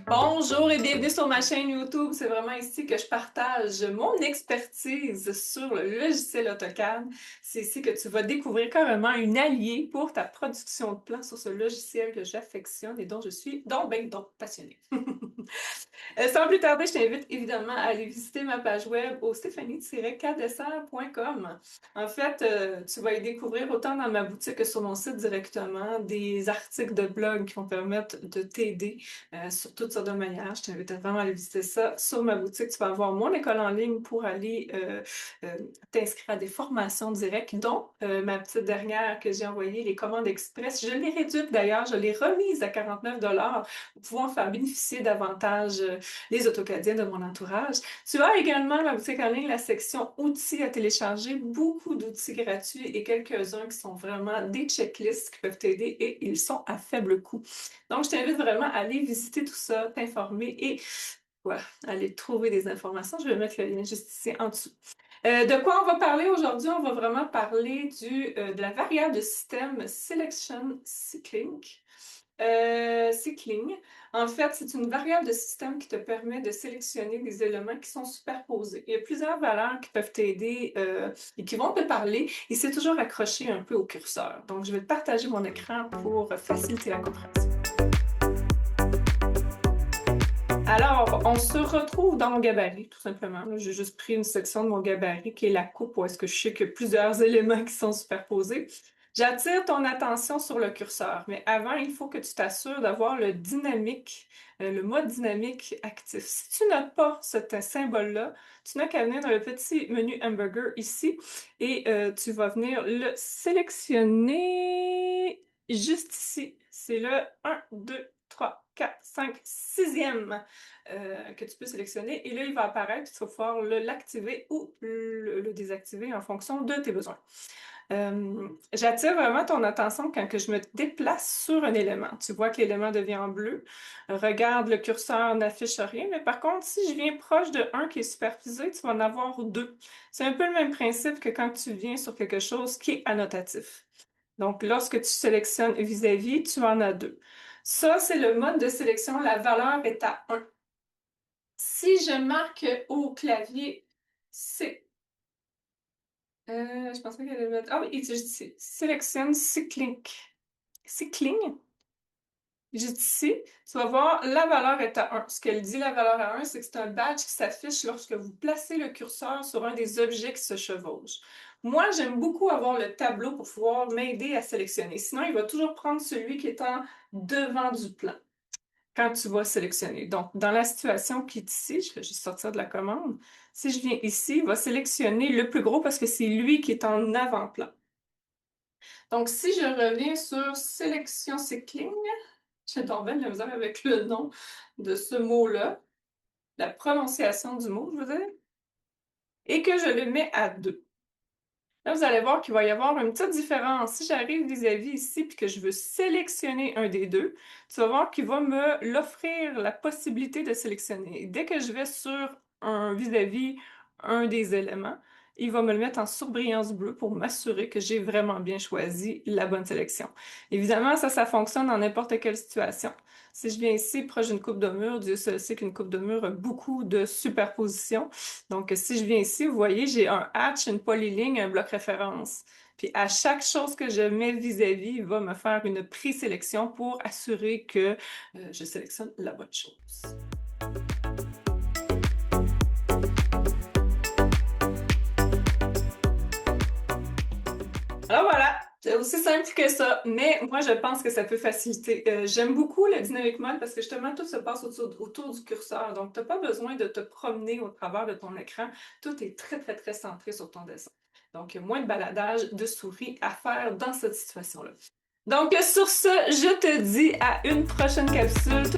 Bonjour et bienvenue sur ma chaîne YouTube. C'est vraiment ici que je partage mon expertise sur le logiciel AutoCAD. C'est ici que tu vas découvrir carrément une alliée pour ta production de plans sur ce logiciel que j'affectionne et dont je suis donc passionnée. Sans plus tarder, je t'invite évidemment à aller visiter ma page web au stéphanie-cadessert.com. En fait, tu vas y découvrir autant dans ma boutique que sur mon site directement des articles de blog qui vont permettre de t'aider sur toutes sortes de manières. Je t'invite vraiment à aller visiter ça. Sur ma boutique, tu vas avoir mon école en ligne pour aller t'inscrire à des formations directes, dont ma petite dernière que j'ai envoyée, les commandes express. Je l'ai réduite d'ailleurs, je l'ai remise à 49 pour pouvoir faire bénéficier davantage les AutoCADiens de mon entourage. Tu as également ma boutique en ligne, la section outils à télécharger, beaucoup d'outils gratuits et quelques-uns qui sont vraiment des checklists qui peuvent t'aider et ils sont à faible coût. Donc, je t'invite vraiment à aller visiter tout ça, t'informer et voilà, aller trouver des informations. Je vais mettre le lien juste ici en dessous. De quoi on va parler aujourd'hui? On va vraiment parler de la variable de système Selection Cycling. Cycling. En fait, c'est une variable de système qui te permet de sélectionner des éléments qui sont superposés. Il y a plusieurs valeurs qui peuvent t'aider et qui vont te parler et c'est toujours accroché un peu au curseur. Donc, je vais te partager mon écran pour faciliter la compréhension. Alors, on se retrouve dans mon gabarit, tout simplement. J'ai juste pris une section de mon gabarit qui est la coupe où est-ce que je sais qu'il y a plusieurs éléments qui sont superposés. J'attire ton attention sur le curseur, mais avant, il faut que tu t'assures d'avoir le dynamique, le mode dynamique actif. Si tu n'as pas ce symbole-là, tu n'as qu'à venir dans le petit menu hamburger ici et tu vas venir le sélectionner juste ici. C'est le 1, 2, 3, 4, 5, 6e que tu peux sélectionner. Et là, il va apparaître, tu vas pouvoir l'activer ou le désactiver en fonction de tes besoins. J'attire vraiment ton attention quand que je me déplace sur un élément. Tu vois que l'élément devient en bleu. Regarde, le curseur n'affiche rien, mais par contre, si je viens proche de un qui est superposé, tu vas en avoir deux. C'est un peu le même principe que quand tu viens sur quelque chose qui est annotatif. Donc, lorsque tu sélectionnes vis-à-vis, tu en as deux. Ça, c'est le mode de sélection. La valeur est à 1. Si je marque au clavier C, je pense pas qu'elle allait mettre. Ah oui, je dis sélectionne cycling. Cycling. Juste ici, tu vas voir, la valeur est à 1. Ce qu'elle dit, la valeur à 1, c'est que c'est un badge qui s'affiche lorsque vous placez le curseur sur un des objets qui se chevauchent. Moi, j'aime beaucoup avoir le tableau pour pouvoir m'aider à sélectionner. Sinon, il va toujours prendre celui qui est en devant du plan quand tu vas sélectionner. Donc, dans la situation qui est ici, je vais juste sortir de la commande. Si je viens ici, il va sélectionner le plus gros parce que c'est lui qui est en avant-plan. Donc, si je reviens sur sélection cycling, j'ai tombé de la misère avec le nom de ce mot-là, la prononciation du mot, je veux dire, et que je le mets à 2. Là, vous allez voir qu'il va y avoir une petite différence. Si j'arrive vis-à-vis ici et que je veux sélectionner un des deux, tu vas voir qu'il va me l'offrir la possibilité de sélectionner. Et dès que je vais sur un vis-à-vis un des éléments, il va me le mettre en surbrillance bleue pour m'assurer que j'ai vraiment bien choisi la bonne sélection. Évidemment, ça fonctionne dans n'importe quelle situation. Si je viens ici proche d'une coupe de mur, Dieu seul sait qu'une coupe de mur a beaucoup de superpositions. Donc, si je viens ici, vous voyez, j'ai un hatch, une polyligne, un bloc référence. Puis, à chaque chose que je mets vis-à-vis, il va me faire une présélection pour assurer que je sélectionne la bonne chose. Alors voilà, c'est aussi simple que ça, mais moi je pense que ça peut faciliter. J'aime beaucoup le Dynamic Mode parce que justement tout se passe autour du curseur, donc tu n'as pas besoin de te promener au travers de ton écran, tout est très centré sur ton dessin. Donc moins de baladage de souris à faire dans cette situation-là. Donc sur ce, je te dis à une prochaine capsule.